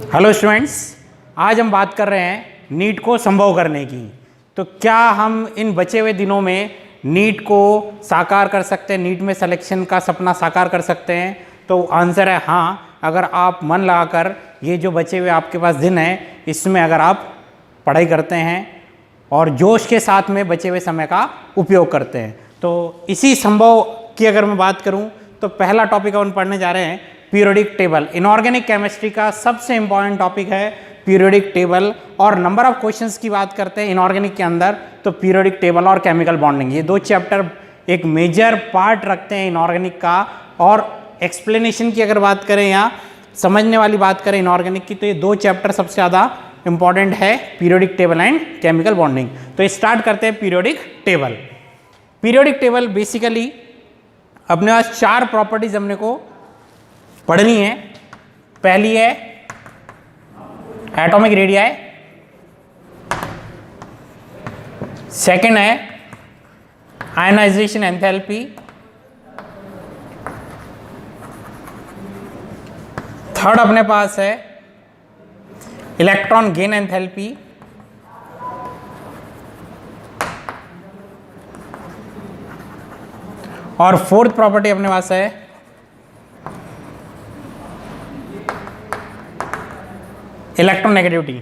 Hello students, आज हम बात कर रहे हैं नीट को संभव करने की। तो क्या हम इन बचे हुए दिनों में नीट को साकार कर सकते हैं, नीट में सिलेक्शन का सपना साकार कर सकते हैं? तो आंसर है हाँ। अगर आप मन लगाकर ये जो बचे हुए आपके पास दिन हैं इसमें अगर आप पढ़ाई करते हैं और जोश के साथ में बचे हुए समय का उपयोग करते हैं। तो इसी संभव की अगर मैं बात करूं तो पहला टॉपिक अपन पढ़ने जा रहे हैं पीरियोडिक टेबल। इनऑर्गेनिक केमिस्ट्री का सबसे इंपॉर्टेंट टॉपिक है पीरियोडिक टेबल। और नंबर ऑफ क्वेश्चंस की बात करते हैं इनऑर्गेनिक के अंदर तो पीरियोडिक टेबल और केमिकल बॉन्डिंग, ये दो चैप्टर एक मेजर पार्ट रखते हैं इनऑर्गेनिक का। और एक्सप्लेनेशन की अगर बात करें या समझने वाली बात करें इनऑर्गेनिक की तो ये दो चैप्टर सबसे ज़्यादा इंपॉर्टेंट है, periodic table and chemical bonding. तो स्टार्ट करते हैं periodic table. Periodic table basically अपने पास चार प्रॉपर्टीज हमने को पढ़नी है। पहली है एटॉमिक रेडियाई, सेकंड है आयनाइजेशन एंथैल्पी, थर्ड अपने पास है इलेक्ट्रॉन गेन एंथैल्पी, और फोर्थ प्रॉपर्टी अपने पास है इलेक्ट्रोनेगेटिविटी।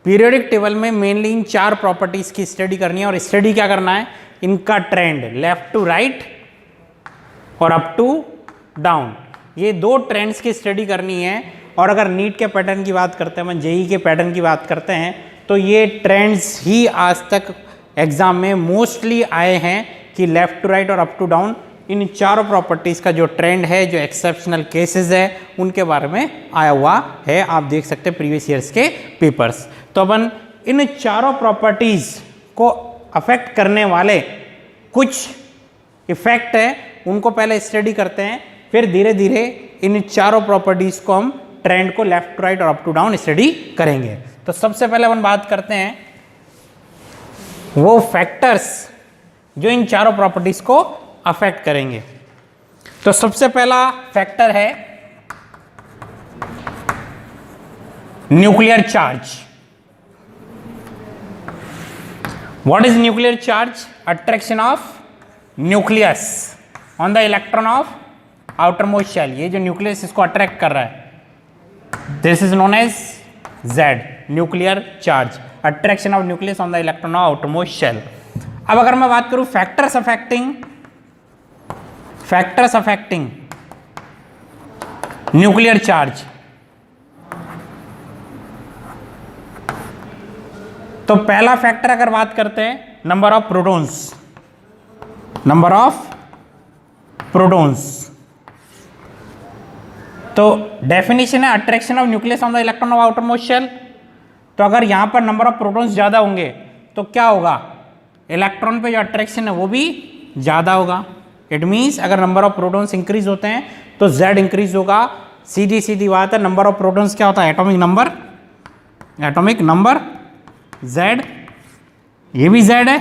पीरियोडिक टेबल में मेनली इन चार प्रॉपर्टीज की स्टडी करनी है। और स्टडी क्या करना है, इनका ट्रेंड लेफ्ट टू राइट और अप टू डाउन, ये दो ट्रेंड्स की स्टडी करनी है। और अगर नीट के पैटर्न की बात करते हैं, हम जेई के पैटर्न की बात करते हैं तो ये ट्रेंड्स ही आज तक एग्जाम में मोस्टली आए हैं कि लेफ्ट टू राइट और अप टू डाउन, इन चारों प्रॉपर्टीज़ का जो ट्रेंड है, जो एक्सेप्शनल केसेस है, उनके बारे में आया हुआ है। आप देख सकते हैं प्रीवियस ईयर्स के पेपर्स। तो अपन इन चारों प्रॉपर्टीज़ को अफेक्ट करने वाले कुछ इफेक्ट है उनको पहले स्टडी करते हैं, फिर धीरे धीरे इन चारों प्रॉपर्टीज़ को हम ट्रेंड को लेफ्ट टू राइट और अप टू डाउन स्टडी करेंगे। तो सबसे पहले अपन बात करते हैं वो फैक्टर्स जो इन चारों प्रॉपर्टीज़ को अफेक्ट करेंगे। तो सबसे पहला फैक्टर है nuclear charge. What is nuclear charge? Attraction of nucleus on the electron of outer most shell. ये जो न्यूक्लियस इसको अट्रैक्ट कर रहा है, this is known as Z, nuclear charge, attraction of nucleus on the electron of outer most shell. अब अगर मैं बात करूं फैक्टर्स अफेक्टिंग न्यूक्लियर चार्ज, तो पहला फैक्टर अगर बात करते हैं नंबर ऑफ प्रोटॉन्स, तो डेफिनेशन है attraction of nucleus on the electron of outer most shell. तो अगर यहां पर नंबर ऑफ प्रोटॉन्स ज्यादा होंगे तो क्या होगा, इलेक्ट्रॉन पे जो अट्रैक्शन है वो भी ज़्यादा होगा। इट मीन्स अगर नंबर ऑफ प्रोटॉन्स इंक्रीज होते हैं तो Z इंक्रीज होगा। सीधी बात है, नंबर ऑफ प्रोटॉन्स क्या होता है, एटॉमिक नंबर Z, ये भी Z है,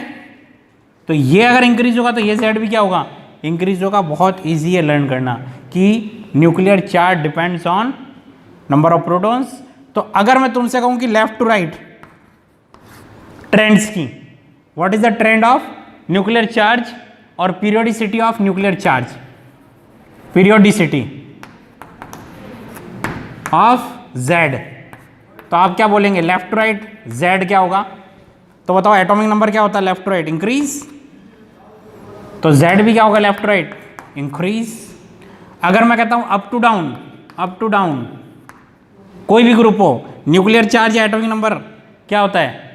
तो ये अगर इंक्रीज होगा तो ये Z भी क्या होगा, इंक्रीज होगा। बहुत ईजी है लर्न करना कि nuclear charge depends on number of protons. तो अगर मैं तुमसे कहूँ कि लेफ्ट टू राइट ट्रेंड्स की, what is the trend of nuclear charge और periodicity of nuclear charge, periodicity of Z, तो आप क्या बोलेंगे, लेफ्ट टू राइट Z क्या होगा? तो बताओ एटॉमिक नंबर क्या होता है लेफ्ट टू राइट, इंक्रीज, तो Z भी क्या होगा लेफ्ट टू राइट, इंक्रीज। अगर मैं कहता हूं अप टू डाउन कोई भी ग्रुप हो, न्यूक्लियर चार्ज या एटॉमिक नंबर क्या होता है,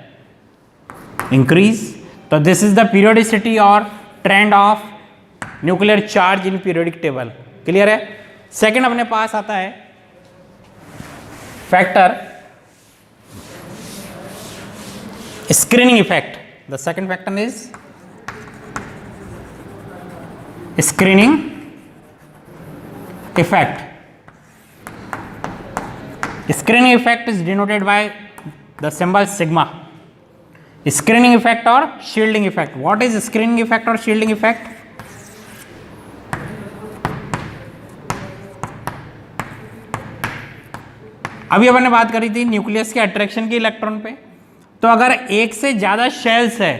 इंक्रीज। तो दिस इज द पीरियोडिसिटी और trend of nuclear charge in periodic table. Clear है? सेकंड अपने पास आता है factor screening effect. The second factor is screening effect. Screening effect is denoted by the symbol sigma. Screening effect और shielding effect. What is screening effect और shielding effect? अभी अपन ने बात करी थी न्यूक्लियस के अट्रैक्शन की इलेक्ट्रॉन पे। तो अगर एक से ज़्यादा शेल्स है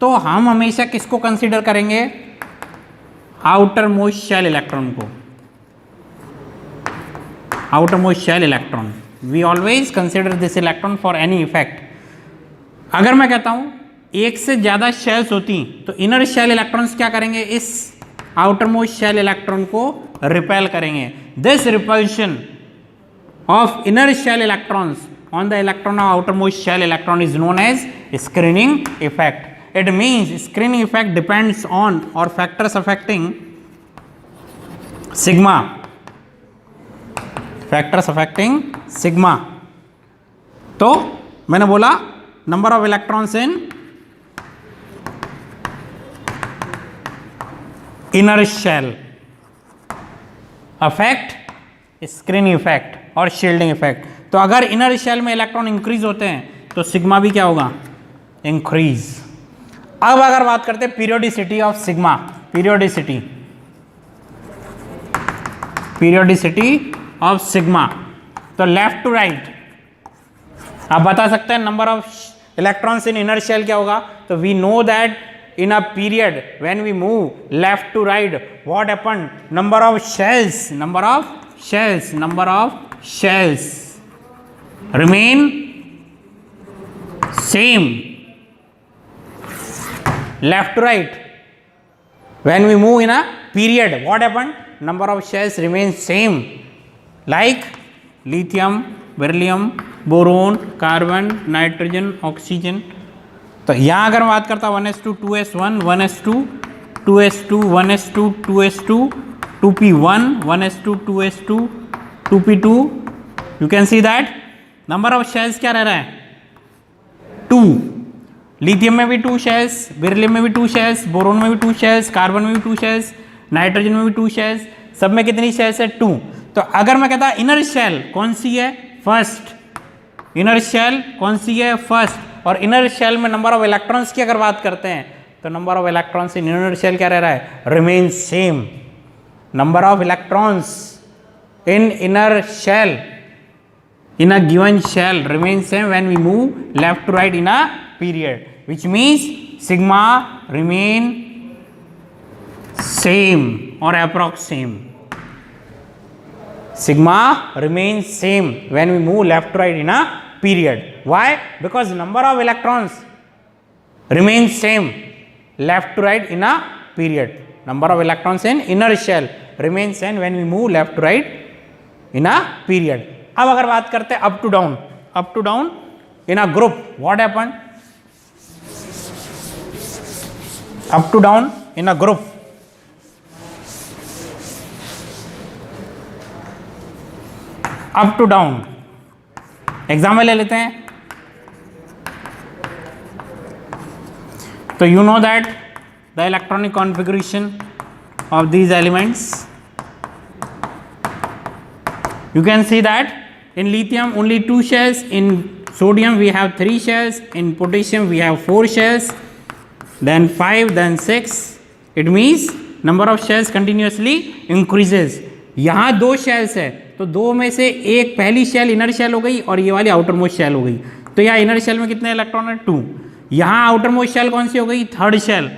तो हम हमेशा किसको कंसीडर करेंगे? आउटर मोस्ट शेल इलेक्ट्रॉन को, outer most shell electron. We always consider this electron for any effect. अगर मैं कहता हूं एक से ज़्यादा शेल्स होती तो इनर शेल इलेक्ट्रॉन्स क्या करेंगे? इस आउटर मोस्ट शेल इलेक्ट्रॉन को रिपेल करेंगे। This repulsion of inner shell electrons on the electron of outermost shell electron is known as screening effect. It means screening effect depends on or factors affecting sigma, factors affecting sigma. तो मैंने बोला number of electrons in inner shell affect screening effect और shielding effect. तो अगर inner shell में electron increase होते हैं तो सिग्मा भी क्या होगा? इंक्रीज। अब अगर बात करते हैं periodicity of sigma, periodicity of sigma, तो लेफ्ट टू राइट आप बता सकते हैं number of electrons in inner shell क्या होगा? तो we know that in a period when we move left to right, what happened? Number of shells remain same. Left to right when we move in a period, what happened? Number of shells remain same, like lithium, beryllium, boron, carbon, nitrogen, oxygen. तो यहाँ अगर मैं बात करता हूँ 1s2 2s1 1s2 2s2 1s2 2s2 2p1 1s2 2s2 2p2, you can see that number of shells क्या रह रहा है? 2। लिथियम में भी 2 शेल्स, बेरिलियम में भी 2 शेल्स, बोरोन में भी 2 शेल्स, कार्बन में भी 2 शेल्स, नाइट्रोजन में भी 2 शेल्स, सब में कितनी शेल्स है? 2। तो अगर मैं कहता इनर शेल कौन सी है? फर्स्ट। इनर शेल कौन सी है? फर्स्ट। और इनर शेल में नंबर ऑफ इलेक्ट्रॉन्स की अगर बात करते हैं तो number of electrons in inner shell क्या रह रहा है? Remain same. Number of electrons in inner shell in a given shell remains same when we move left to right in a period, which means sigma remain same or approx same. Sigma remains same when we move left to right in a period. Why? Because number of electrons remains same left to right in a period. Number of electrons in inner shell remains same when we move left to right in a period. अब अगर बात करते हैं up to down in a group, what happen? Up to down in a group, up to down example ले लेते हैं। तो you know that the electronic configuration of these elements, you can see that in lithium only 2 shells, in sodium we have 3 shells, in potassium we have 4 shells, then 5, then 6. It means number of shells continuously increases. यहाँ 2 shells है तो 2 में से एक पहली shell inner shell हो गई और ये वाली आउटर मोस्ट शेल हो गई। तो यहाँ इनर शेल में कितने इलेक्ट्रॉन है? 2। यहाँ आउटर मोस्ट शेल कौन सी हो गई? Third shell.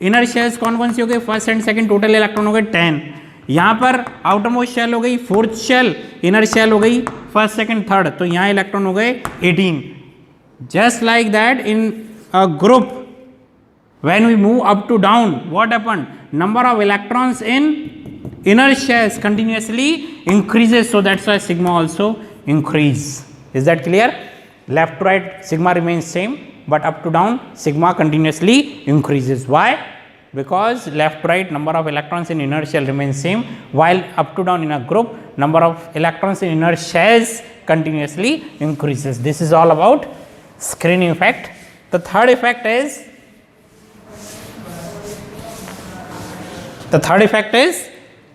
इनर शेल्स कौन सी हो गई? First and second, total electron हो गए 10। यहाँ पर आउटर मोस्ट शेल हो गई फोर्थ शेल, इनर शेल हो गई फर्स्ट सेकंड थर्ड, तो यहाँ इलेक्ट्रॉन हो गए 18। Just like that in a group when we move up to down, what happen? Number of electrons in inner shells continuously increases, so that's why sigma also increase. Is that clear? Left to right sigma remains same, but up to down sigma continuously increases. Why? Because left to right number of electrons in inner shell remains same, while up to down in a group number of electrons in inner shells continuously increases. This is all about screening effect. The third effect is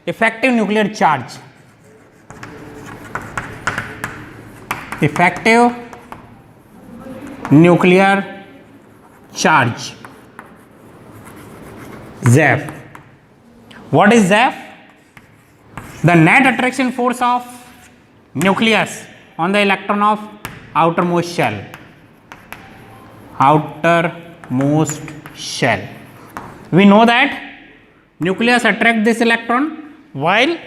effective nuclear charge. Effective nuclear charge, ZEF. What is ZEF? The net attraction force of nucleus on the electron of outer most shell, outer most shell. We know that nucleus attract this electron while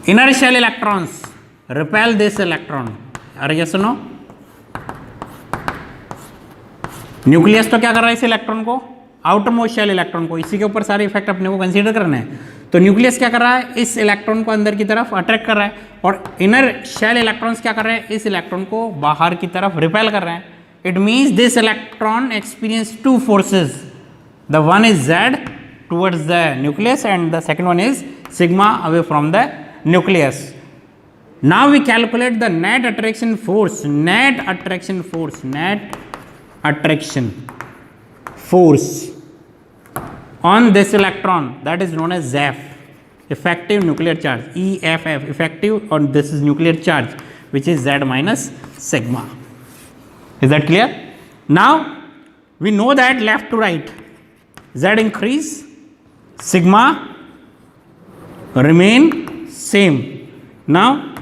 inner shell electrons repel this electron. अरे ये सुनो, nucleus तो क्या कर रहा है इस electron को, आउटर मोस्ट शेल इलेक्ट्रॉन को, इसी के ऊपर सारे इफेक्ट अपने को कंसीडर करने हैं. तो न्यूक्लियस क्या कर रहा है, इस इलेक्ट्रॉन को अंदर की तरफ अट्रैक्ट कर रहा है, और इनर शेल इलेक्ट्रॉन्स क्या कर रहे हैं, इस इलेक्ट्रॉन को बाहर की तरफ रिपेल कर रहे हैं. It means this electron experience two forces. The one is Z towards the nucleus and the second one is sigma away from the nucleus. Now we calculate the net attraction force, net attraction force on this electron, that is known as ZEF, effective nuclear charge, EFF, effective on this is nuclear charge, which is Z minus sigma. Is that clear? Now we know that left to right, Z increase, sigma remain same. Now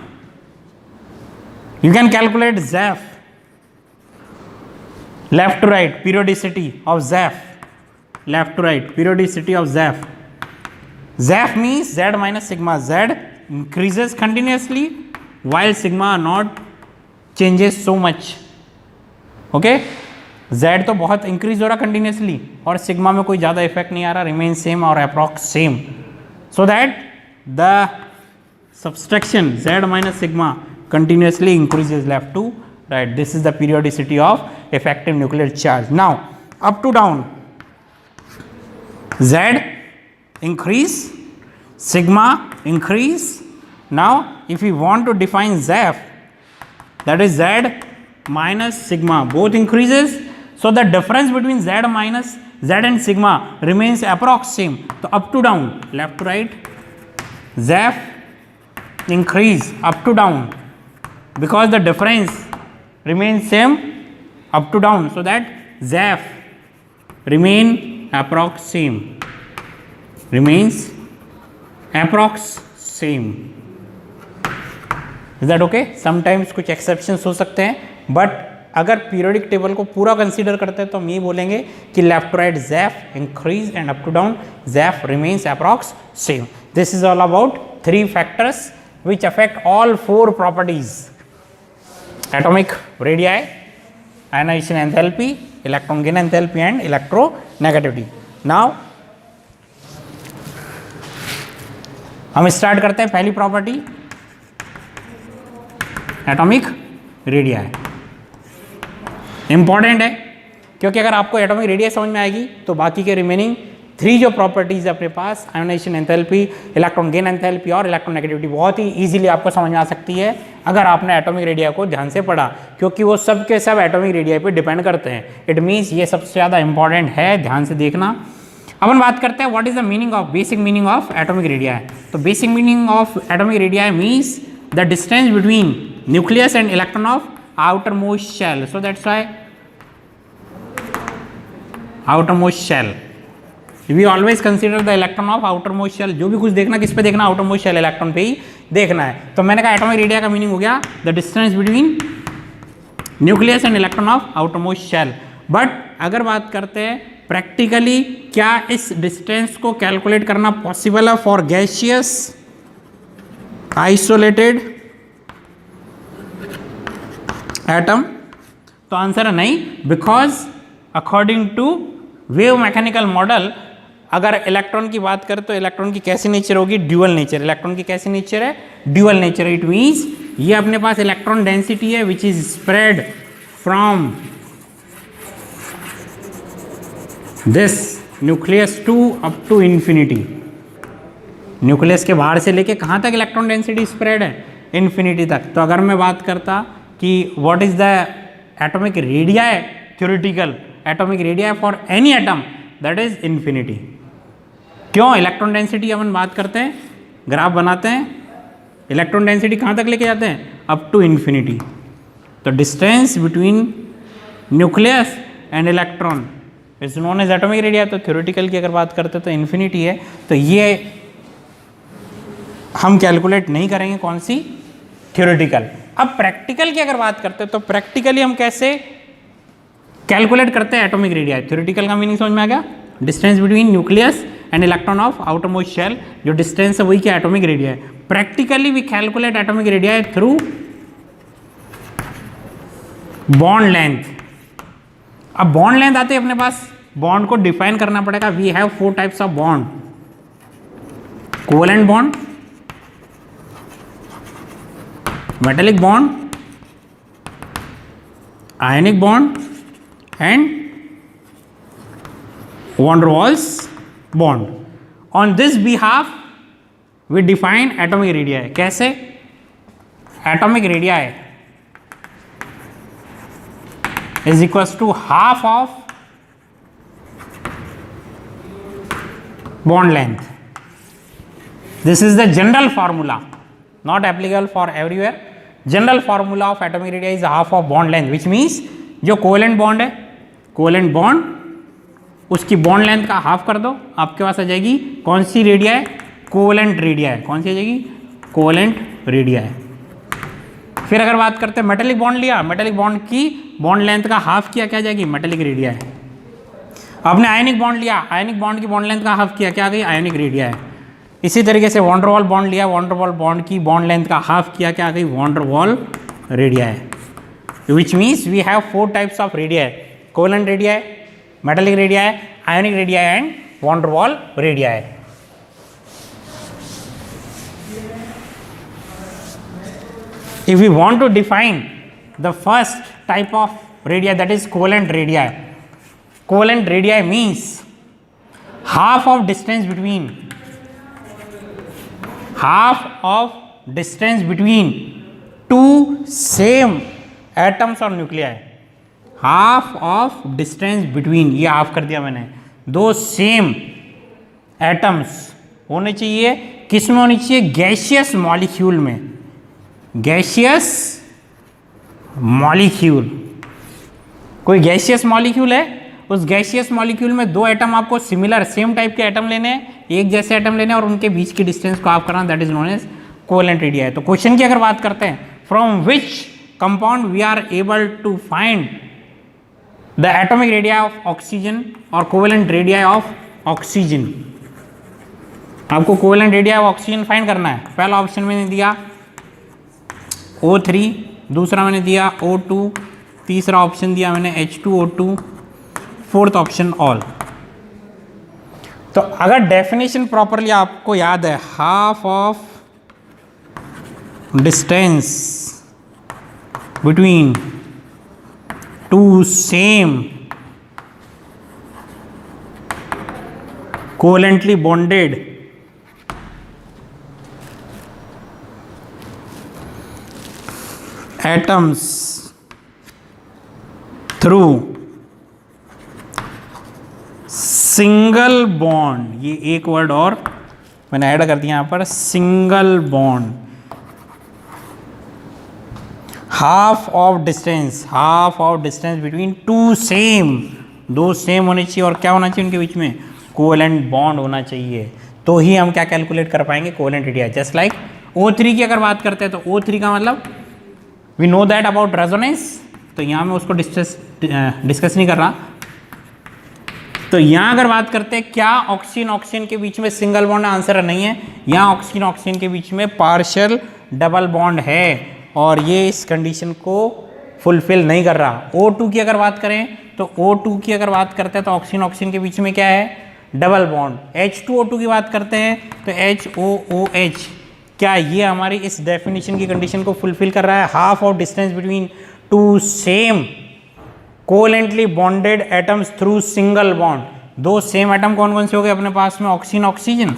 you can calculate ZEF, left to right periodicity of ZEF, left to right periodicity of ZEF. ZEF means Z minus sigma. Z increases continuously while sigma not changes so much. Okay, Z तो बहुत increase हो रहा continuously और sigma में कोई ज़्यादा effect नहीं आ रहा, रिमेन सेम और approx same, so that the subtraction Z minus sigma continuously increases left to right. This is the periodicity of effective nuclear charge. Now up to down, Z increase, sigma increase. Now if we want to define ZEF, that is Z minus sigma, both increases. So the difference between Z minus Z and sigma remains approx same. So up to down, left to right, ZEF increase up to down because the difference remains same up to down, so that ZEF remain approx same, remains approx same. Is that okay? Sometimes कुछ exceptions हो सकते हैं, but अगर periodic table को पूरा consider करते हैं तो हम ये बोलेंगे कि left to right ZEF increase and up to down ZEF remains approx same. This is all about 3 factors which affect all 4 properties: atomic radii, ionization enthalpy, electron gain enthalpy and electronegativity. Now हम start करते हैं पहली property, atomic radii. Important है क्योंकि अगर आपको atomic radius समझ में आएगी तो बाकी के रिमेनिंग 3 जो प्रॉपर्टीज है अपने पास, ionisation enthalpy, electron gain enthalpy और इलेक्ट्रोनेगेटिविटी, बहुत ही इजीली आपको समझ में आ सकती है अगर आपने एटॉमिक रेडिया को ध्यान से पढ़ा, क्योंकि वो सब के सब एटॉमिक रेडिया पे डिपेंड करते हैं. इट मीन्स ये सबसे ज़्यादा इंपॉर्टेंट है, ध्यान से देखना. अपन बात करते हैं what is the meaning of, basic meaning of atomic radii. तो basic meaning of atomic radii means the distance between nucleus and electron of outermost shell. So that's why outermost shell, we always consider the electron of outermost shell. जो भी कुछ देखना किस पे देखना, outermost shell electron पे ही देखना है. तो मैंने कहा एटॉमिक रेडिया का मीनिंग हो गया the distance between nucleus and electron of outermost shell. But अगर बात करते हैं प्रैक्टिकली क्या इस डिस्टेंस को कैलकुलेट करना पॉसिबल है फॉर गैसियस आइसोलेटेड एटम? तो आंसर है नहीं, because according to wave mechanical model अगर इलेक्ट्रॉन की बात करें तो इलेक्ट्रॉन की कैसी नेचर होगी, ड्यूअल नेचर. इलेक्ट्रॉन की कैसी नेचर है, ड्यूअल नेचर. इट मीन्स ये अपने पास इलेक्ट्रॉन डेंसिटी है which is spread from this nucleus to up to infinity. Nucleus के बाहर से लेके कहाँ तक इलेक्ट्रॉन डेंसिटी स्प्रेड है, इन्फिनिटी तक. तो अगर मैं बात करता कि what is the atomic radii, theoretical atomic radii for any atom, that is infinity. क्यों? इलेक्ट्रॉन डेंसिटी अपन बात करते हैं, ग्राफ बनाते हैं, इलेक्ट्रॉन डेंसिटी कहाँ तक लेके जाते हैं, अप टू इन्फिनिटी. तो distance between nucleus and electron is known as atomic radii. तो थ्योरेटिकल की अगर बात करते हैं तो इन्फिनिटी है. तो ये हम कैलकुलेट नहीं करेंगे कौन सी, थ्योरेटिकल। अब प्रैक्टिकल की अगर बात करते हैं तो प्रैक्टिकली हम कैसे कैलकुलेट करते हैं एटॉमिक रेडियाई। थ्योरेटिकल का मीनिंग समझ में आ गया, distance between nucleus and electron of outer most shell, जो डिस्टेंस है वही क्या atomic radii. Practically we calculate atomic radii through bond length. अब बॉन्ड लेंथ आते हैं अपने पास, बॉन्ड को डिफाइन करना पड़ेगा। We have 4 types of bond, covalent bond, metallic bond, ionic bond and van der Waals bond. On this behalf we define atomic radii. कैसे? Atomic radii is equals to half of bond length. This is the general formula, not applicable for everywhere. General formula of atomic radii is half of bond length, which means जो covalent bond है, covalent bond उसकी bond length का half कर दो, आपके पास आ जाएगी कौन सी radii? Covalent radii. कौन सी आ जाएगी? Covalent radii. फिर अगर बात करते हैं मेटेलिक बॉन्ड लिया, मेटेलिक बॉन्ड की बॉन्ड लेंथ का हाफ किया, क्या आ जाएगी? Metallic radii. आपने आयनिक बॉन्ड लिया, आयनिक बॉन्ड की बॉन्ड लेंथ का हाफ किया, क्या आ गई? Ionic radii. इसी तरीके से वॉन डेर वाल बॉन्ड लिया, वॉन डेर वाल बॉन्ड की बॉन्ड लेंथ का हाफ किया, क्या आ गई? Van der Waals radii. Which means we have 4 types of radii, covalent radii, metallic radii, ionic radii and van der Waal radii. If we want to define the first type of radii, that is covalent radii. Covalent radii means half of distance between two same atoms or nuclei. Half of distance between, ये half कर दिया मैंने, 2 same atoms होने चाहिए। किस में होनी चाहिए? गैसियस मॉलिक्यूल में। गैसियस मॉलिक्यूल, कोई गैसियस मॉलिक्यूल है, उस गैसियस मॉलिक्यूल में 2 एटम आपको सिमिलर सेम टाइप के एटम लेने हैं, एक जैसे एटम लेने हैं और उनके बीच की डिस्टेंस को हाफ करना, that is known as covalent radii. तो क्वेश्चन की अगर बात करते हैं, from which compound we are able to find the atomic radii of oxygen or covalent radii of oxygen। आपको covalent radii of oxygen find करना है। पहला ऑप्शन मैंने दिया O3, दूसरा मैंने दिया O2, तीसरा ऑप्शन दिया मैंने H2O2, फोर्थ ऑप्शन ऑल। तो अगर डेफिनेशन प्रॉपरली आपको याद है, half of distance between two same covalently bonded atoms through single bond, ये एक वर्ड और मैंने ऐड कर दिया यहाँ पर, single bond, half of distance between 2 same, 2 same होने चाहिए और क्या होना चाहिए उनके बीच में? कोवेलेंट बॉन्ड होना चाहिए। तो ही हम क्या कैलकुलेट कर पाएंगे? Covalent radii. Just like O3 की अगर बात करते हैं तो O3 का मतलब we know that about resonance, तो यहाँ मैं उसको डिस्कस नहीं कर रहा। तो यहाँ अगर बात करते हैं क्या ऑक्सीजन के बीच में सिंगल बॉन्ड, आंसर नहीं है। यहाँ ऑक्सीजन के बीच में पार्शियल डबल बॉन्ड है और ये इस कंडीशन को फुलफिल नहीं कर रहा। O2 की अगर बात करें तो O2 की अगर बात करते हैं तो ऑक्सीजन के बीच में क्या है? Double bond. H2O2 की बात करते हैं तो HOOH, क्या ये हमारी इस डेफिनेशन की कंडीशन को फुलफिल कर रहा है? Half of distance between 2 same covalently bonded atoms through single bond. 2 same atom कौन कौन से हो गए अपने पास में? ऑक्सीजन,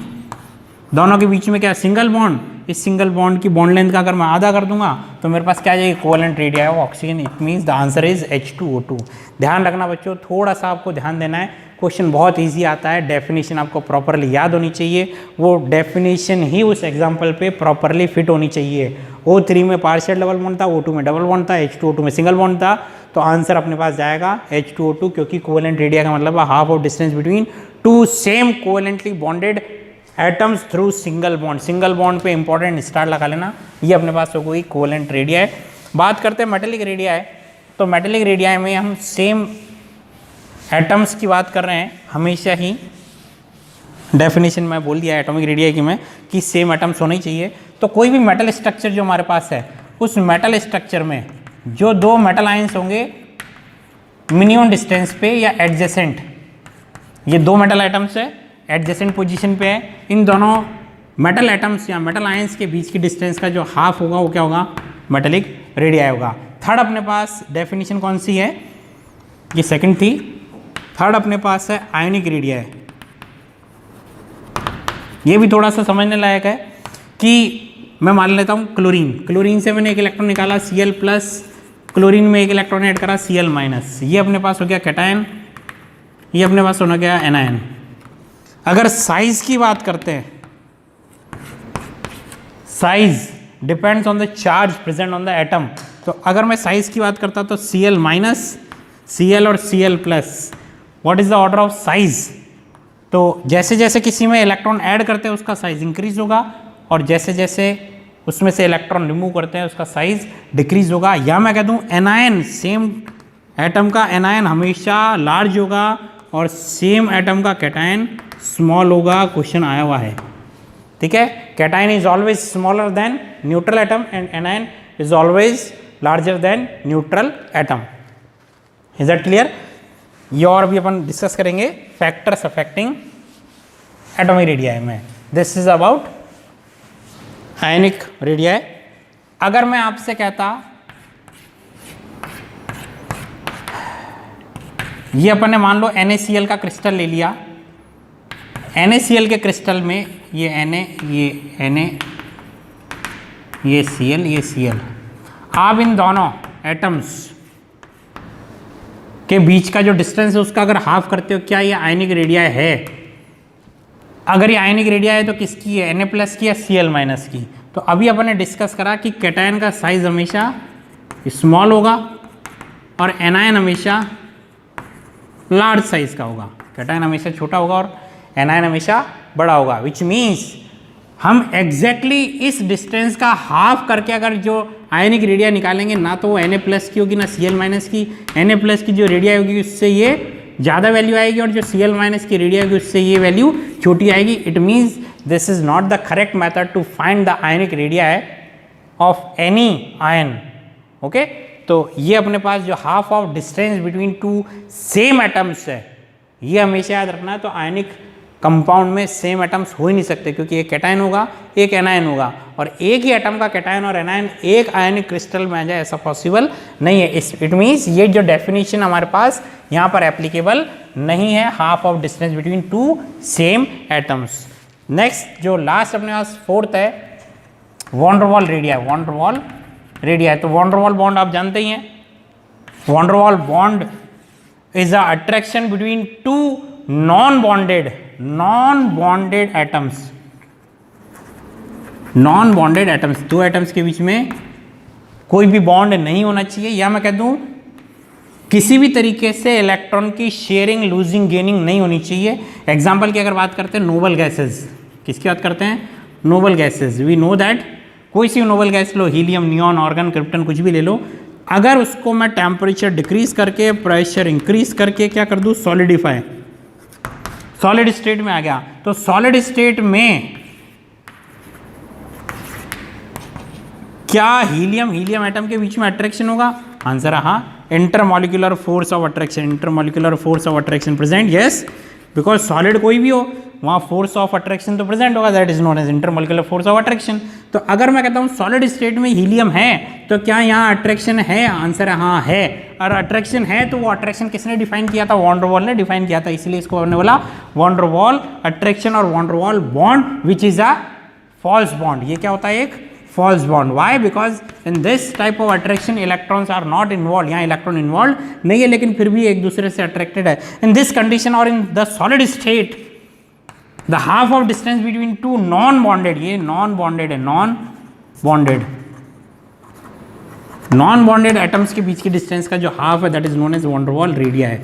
दोनों के बीच में क्या? Single bond. इस सिंगल बॉन्ड की बॉन्ड लेंथ का अगर मैं आधा कर दूंगा तो मेरे पास क्या आ जाएगी? Covalent radii of oxygen. It means the answer is H2O2। ध्यान रखना बच्चों, थोड़ा सा आपको ध्यान देना है, क्वेश्चन बहुत इजी आता है, डेफिनेशन आपको प्रॉपरली याद होनी चाहिए, वो डेफिनेशन ही उस एग्जाम्पल पे प्रॉपरली फिट होनी चाहिए। O3 में पार्शियल डबल बॉन्ड था, O2 में डबल बॉन्ड था, H2O2 में सिंगल बॉन्ड था, तो आंसर अपने पास जाएगा H2O2, क्योंकि कोवेलेंट रेडियाई का मतलब है half of distance between 2 same covalently bonded atoms through single bond, single bond पे इंपॉर्टेंट स्टार लगा लेना, ये अपने पास हो गई कोवेलेंट रेडियाई। बात करते हैं मेटेलिक रेडियाई। तो मेटेलिक रेडियाई में हम सेम एटम्स की बात कर रहे हैं हमेशा ही, डेफिनेशन में बोल दिया एटॉमिक रेडियाई की मैं कि सेम एटम्स होने ही चाहिए। तो कोई भी मेटल स्ट्रक्चर जो हमारे पास है, उस मेटल स्ट्रक्चर में जो दो मेटल आयंस होंगे मिनिमम डिस्टेंस पे या एडजेसेंट, ये दो मेटल एटम्स है एडजेसेंट पोजीशन पे है, इन दोनों मेटल एटम्स या मेटल आयंस के बीच की डिस्टेंस का जो हाफ होगा वो क्या होगा, मेटेलिक रेडियाई होगा। थर्ड अपने पास डेफिनेशन कौन सी है, ये सेकंड थी। थर्ड अपने पास है आयनिक रेडियाई। ये भी थोड़ा सा समझने लायक है कि मैं मान लेता हूँ क्लोरीन, क्लोरीन से मैंने एक इलेक्ट्रॉन निकाला Cl प्लस, क्लोरीन में एक इलेक्ट्रॉन ऐड करा Cl माइनस, ये अपने पास हो गया कैटायन, ये अपने पास होना गया एनायन। अगर साइज की बात करते हैं, size depends on the charge present on the atom. तो अगर मैं साइज की बात करता तो Cl माइनस, Cl और Cl plus, what is the order of size. तो जैसे जैसे किसी में इलेक्ट्रॉन ऐड करते हैं उसका साइज इंक्रीज होगा, और जैसे जैसे उसमें से इलेक्ट्रॉन रिमूव करते हैं उसका साइज डिक्रीज होगा। या मैं कह दूं एनायन, सेम एटम का एनायन हमेशा लार्ज होगा और सेम एटम का कैटायन स्मॉल होगा, क्वेश्चन आया हुआ है, ठीक है। Cation is always smaller than neutral atom and anion is always larger than neutral atom. Is that clear. ये और भी अपन डिस्कस करेंगे फैक्टर्स अफेक्टिंग एटॉमिक रेडियाई में। This is about ionic radii. अगर मैं आपसे कहता ये अपन ने मान लो NaCl का क्रिस्टल ले लिया, NaCl के क्रिस्टल में ये Na, ये Na, ये Cl, ये Cl, आप इन दोनों एटम्स के बीच का जो डिस्टेंस है उसका अगर हाफ करते हो, क्या ये आयनिक रेडियाई है। अगर ये आयनिक रेडियाई है तो किसकी है, Na प्लस की या Cl माइनस की। तो अभी अपन ने डिस्कस करा कि कैटायन का साइज हमेशा स्मॉल होगा और एनायन हमेशा लार्ज साइज का होगा। कैटायन हमेशा छोटा होगा और एनायन हमेशा बड़ा होगा, विच मीन्स हम एग्जैक्टली इस डिस्टेंस का हाफ करके अगर जो आयनिक रेडियाई निकालेंगे, ना तो वो Na प्लस की होगी ना Cl माइनस की। Na प्लस की जो रेडियाई होगी उससे ये ज़्यादा वैल्यू आएगी और जो Cl माइनस की रेडियाई होगी उससे ये वैल्यू छोटी आएगी। It means this is not the correct method to find the ionic radii of any ion. Okay, तो ये अपने पास जो half of distance between two same atoms है, ये हमेशा याद रखना है। तो आयनिक कंपाउंड में सेम एटम्स हो ही नहीं सकते, क्योंकि एक कैटायन होगा एक एनायन होगा, और एक ही एटम का कैटायन और एनायन एक आयनिक क्रिस्टल में आ जाए ऐसा पॉसिबल नहीं है। इट मीन्स ये जो डेफिनेशन हमारे पास यहाँ पर एप्लीकेबल नहीं है, half of distance between two same atoms. Next जो लास्ट अपने पास फोर्थ है वॉन डर वाल रेडियाई। वॉन डर वाल रेडियाई, तो वॉन डर वाल बॉन्ड आप जानते ही हैं। Von der Waals bond is a attraction between two non bonded atoms. Non bonded atoms, दो एटम्स के बीच में कोई भी बॉन्ड नहीं होना चाहिए, या मैं कह दूं किसी भी तरीके से इलेक्ट्रॉन की शेयरिंग, लूजिंग, गेनिंग नहीं होनी चाहिए। एग्जाम्पल की अगर बात करते हैं नोबल गैसेज, किसकी बात करते हैं, noble gases. We know that कोई सी नोबल गैस लो, हीलियम, नियॉन, ऑर्गन, क्रिप्टन, कुछ भी ले लो, अगर उसको मैं टेम्परेचर डिक्रीज करके प्रेशर इंक्रीज करके क्या कर दूं, सॉलिडिफाई, सॉलिड स्टेट में आ गया, तो सॉलिड स्टेट में क्या हीलियम एटम के बीच में अट्रैक्शन होगा, आंसर है हाँ, intermolecular force of attraction, intermolecular force of attraction present, yes, because solid कोई भी हो वहाँ फोर्स ऑफ अट्रैक्शन तो प्रेजेंट होगा, that is known as intermolecular force of attraction. तो अगर मैं कहता हूँ सॉलिड स्टेट में हीलियम है तो क्या यहाँ अट्रैक्शन है, आंसर है हाँ है, और अट्रैक्शन है तो वो अट्रैक्शन किसने डिफाइन किया था, वॉन डर वाल ने डिफाइन किया था, इसलिए इसको हमने बोला वॉन डर वाल अट्रैक्शन और van der Waals bond which is a false bond. ये क्या होता है, एक false bond. Why? Because in this type of attraction electrons are not involved. यहाँ इलेक्ट्रॉन इन्वॉल्व नहीं है लेकिन फिर भी एक दूसरे से अट्रैक्टेड है। In this condition or in the solid state, the half of distance between two non-bonded, ये non-bonded है, non-bonded atoms के बीच की distance का जो half है that is known as van der Waal radii.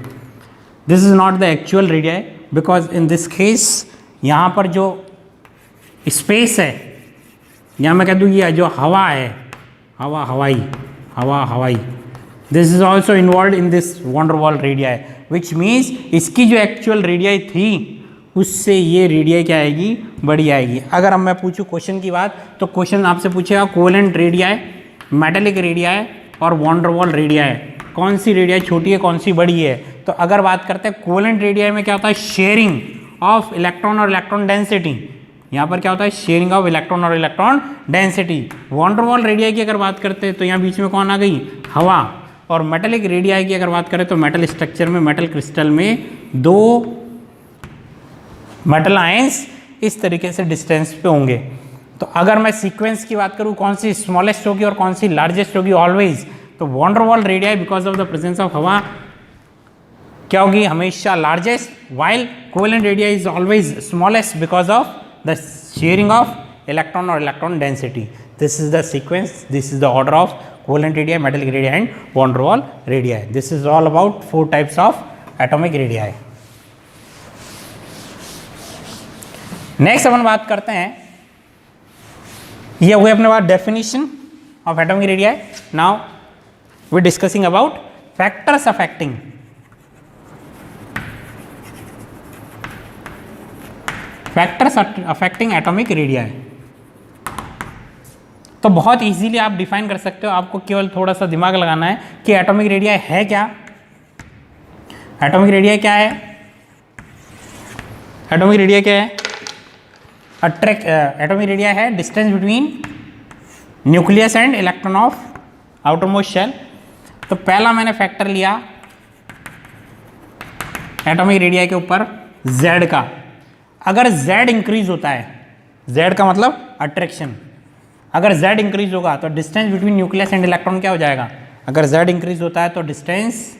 This is not the actual radii because in this case यहाँ पर जो स्पेस है, या मैं कह दूँ ये जो हवा है, हवाई, this is also involve in this van der Waals radii, which means इसकी जो एक्चुअल रेडियाई थी उससे ये रेडियाई क्या आएगी, बड़ी आएगी। अगर अब मैं पूछूं क्वेश्चन की बात, तो क्वेश्चन आपसे पूछेगा कोवेलेंट रेडियाई, मेटेलिक रेडियाई और वॉन्डर वॉल रेडियाई, कौन सी रेडियाई छोटी है, कौन सी बड़ी है। तो अगर बात करते हैं कोवेलेंट रेडियाई में क्या होता है, शेयरिंग ऑफ इलेक्ट्रॉन और इलेक्ट्रॉन डेंसिटी, यहाँ पर क्या होता है, शेयरिंग ऑफ इलेक्ट्रॉन और electron density. Van der Waals radii की अगर बात करते हैं तो यहाँ बीच में कौन आ गई, हवा। और मेटेलिक रेडियाई की अगर बात करें तो मेटल स्ट्रक्चर में, मेटल क्रिस्टल में दो मेटल आयंस इस तरीके से डिस्टेंस पे होंगे। तो अगर मैं सीक्वेंस की बात करूँ कौन सी स्मॉलेस्ट होगी और कौन सी लार्जेस्ट होगी ऑलवेज, तो van der Waals radii because of the presence of हवा क्या होगी, हमेशा largest, while covalent radii is always smallest because of the sharing of electron और electron density. This is the sequence, this is the order of covalent radii, metallic radii and van der Waals radii. This is all about 4 types of atomic radii. Next अपन बात करते हैं, ये हो गई अपने पास definition of atomic radii. Now we discussing about factors affecting atomic radii. तो बहुत इजीली आप डिफाइन कर सकते हो, आपको केवल थोड़ा सा दिमाग लगाना है कि एटॉमिक रेडियाई है क्या। एटॉमिक रेडियाई क्या है, एटॉमिक रेडियाई क्या है, एटॉमिक रेडियाई है distance between nucleus and electron of outermost shell. तो पहला मैंने फैक्टर लिया एटॉमिक रेडियाई के ऊपर Z का। अगर Z इंक्रीज होता है, Z का मतलब अट्रैक्शन, अगर Z इंक्रीज होगा तो distance between nucleus and electron क्या हो जाएगा, अगर Z इंक्रीज होता है तो डिस्टेंस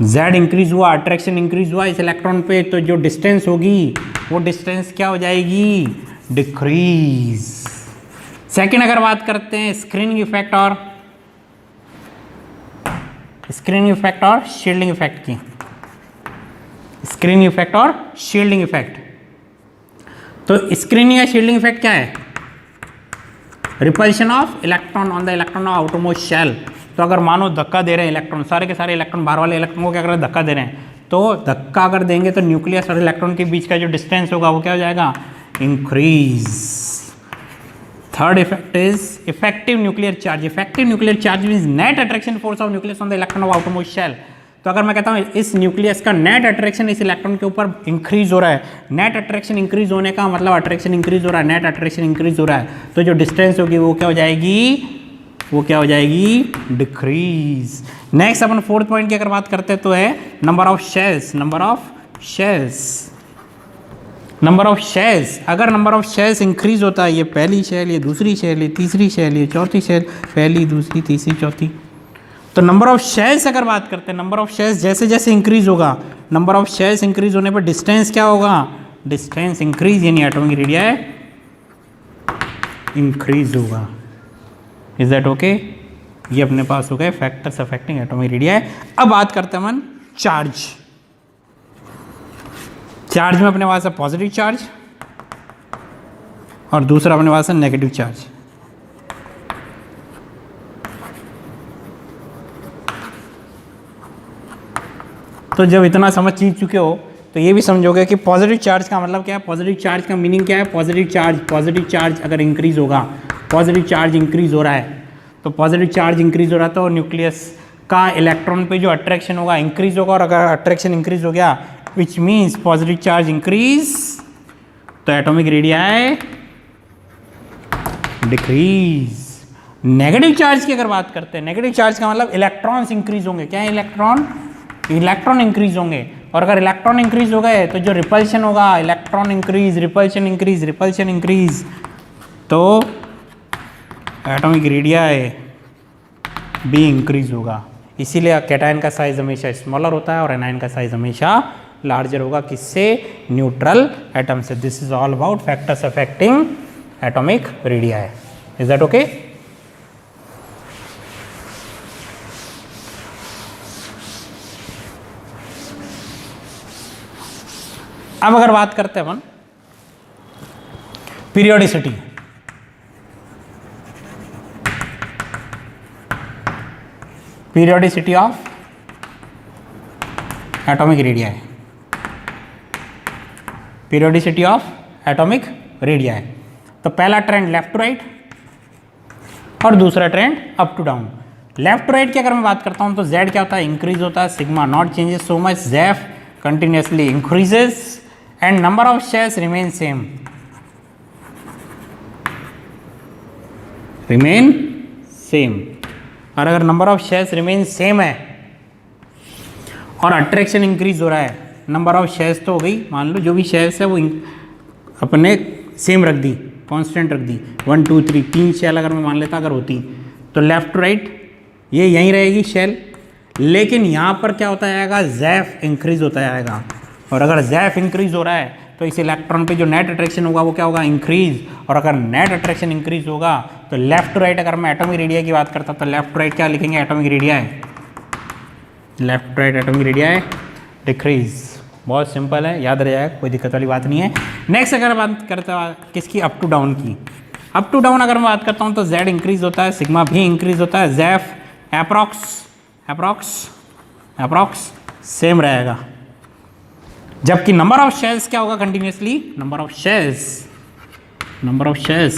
Z इंक्रीज हुआ, अट्रैक्शन इंक्रीज हुआ इस इलेक्ट्रॉन पे, तो जो डिस्टेंस होगी वो डिस्टेंस क्या हो जाएगी, डिक्रीज। सेकंड अगर बात करते हैं स्क्रीनिंग इफेक्ट और शील्डिंग इफेक्ट की, स्क्रीनिंग इफेक्ट और शील्डिंग इफेक्ट। तो स्क्रीनिंग या शील्डिंग इफेक्ट क्या है, repulsion of electron on the electron of outermost shell. तो अगर मानो धक्का दे रहे हैं इलेक्ट्रॉन, सारे के सारे इलेक्ट्रॉन बाहर वाले इलेक्ट्रॉन को क्या कर रहे हैं, धक्का दे रहे हैं, तो धक्का अगर देंगे तो न्यूक्लियस और इलेक्ट्रॉन के बीच का जो डिस्टेंस होगा वो क्या हो जाएगा, increase. Third effect is effective nuclear charge. Effective nuclear charge means net attraction force of nucleus on the electron of outermost shell. तो अगर मैं कहता हूँ इस न्यूक्लियस का नेट अट्रैक्शन इस इलेक्ट्रॉन के ऊपर इंक्रीज हो रहा है, नेट अट्रैक्शन इंक्रीज होने का मतलब अट्रैक्शन इंक्रीज हो रहा है, नेट अट्रैक्शन इंक्रीज हो रहा है, तो जो डिस्टेंस होगी वो क्या हो जाएगी, वो क्या हो जाएगी, डिक्रीज। नेक्स्ट अपन फोर्थ पॉइंट की अगर बात करते हैं तो है number of shells. Number of shells, अगर नंबर ऑफ शेल्स इंक्रीज होता है, ये पहली शेल, ये दूसरी शेल, ये तीसरी शेल, ये चौथी शेल, पहली दूसरी तीसरी चौथी, तो नंबर ऑफ शेल्स अगर बात करते हैं, नंबर ऑफ शेल्स जैसे जैसे इंक्रीज होगा, नंबर ऑफ शेल्स इंक्रीज होने पर डिस्टेंस क्या होगा, डिस्टेंस इंक्रीज, यानी एटॉमिक रेडियाई इंक्रीज होगा। Is that okay? ये अपने पास हो गए फैक्टर्स अफेक्टिंग एटॉमिक रेडियाई। अब बात करते हैं अपन चार्ज। चार्ज में अपने पास है पॉजिटिव चार्ज और दूसरा अपने पास है नेगेटिव चार्ज। तो जब इतना समझ चुके हो तो ये भी समझोगे कि पॉजिटिव चार्ज का मतलब क्या है, पॉजिटिव चार्ज का मीनिंग क्या है। पॉजिटिव चार्ज अगर इंक्रीज होगा, पॉजिटिव चार्ज इंक्रीज हो रहा है, तो पॉजिटिव चार्ज इंक्रीज हो रहा है तो न्यूक्लियस का इलेक्ट्रॉन पे जो अट्रैक्शन होगा इंक्रीज होगा, और अगर अट्रैक्शन इंक्रीज हो गया which means positive charge increase, तो atomic radii decrease. Negative charge की अगर बात करते हैं, नेगेटिव चार्ज का मतलब इलेक्ट्रॉन्स इंक्रीज होंगे। क्या है, इलेक्ट्रॉन इंक्रीज होंगे, और अगर इलेक्ट्रॉन इंक्रीज हो गए तो जो रिपल्शन होगा, इलेक्ट्रॉन इंक्रीज, रिपल्शन इंक्रीज, तो एटॉमिक रेडियाई भी इंक्रीज होगा। इसीलिए कैटायन का साइज हमेशा स्मॉलर होता है और एनायन का साइज हमेशा लार्जर होगा। किससे? न्यूट्रल एटम से। This is all about factors affecting atomic radii. Is that okay? अब अगर बात करते हैं अपन periodicity, periodicity of atomic radii, periodicity of atomic radii. तो पहला ट्रेंड लेफ्ट टू राइट और दूसरा trend up to down. Left to right की अगर मैं बात करता हूं तो Z क्या होता है, इंक्रीज होता है, sigma not changes so much, ZEF continuously increases and number of shares remain same, remain same. और अगर number of shares remain same है और अट्रैक्शन इंक्रीज हो रहा है, नंबर ऑफ शेयर्स तो हो गई, मान लो जो भी शेयर्स है वो अपने सेम रख दी, कांस्टेंट रख दी, 1 2 3 3 शेल अगर मैं मान लेता अगर होती तो लेफ्ट टू राइट ये यहीं रहेगी शेल, लेकिन यहाँ पर क्या होता जाएगा, ZEF इंक्रीज होता जाएगा। और अगर ZEF इंक्रीज हो रहा है तो इस इलेक्ट्रॉन पे जो नेट अट्रैक्शन होगा वो क्या होगा, इंक्रीज। और अगर नेट अट्रैक्शन इंक्रीज होगा तो लेफ्ट टू राइट, अगर मैं एटॉमिक रेडिया की बात करता तो लेफ्ट टू राइट क्या लिखेंगे, एटॉमिक रेडिया है, left to right atomic radii है डिक्रीज। बहुत सिंपल है, याद रह जाएगा, कोई दिक्कत वाली बात नहीं है। नेक्स्ट अगर बात करता किसकी, अप टू डाउन की। अप टू डाउन अगर मैं बात करता हूँ तो Z इंक्रीज होता है, सिग्मा भी इंक्रीज होता है, ZEF अप्रॉक्स सेम रहेगा। जबकि नंबर ऑफ शेल्स क्या होगा, continuously number of shells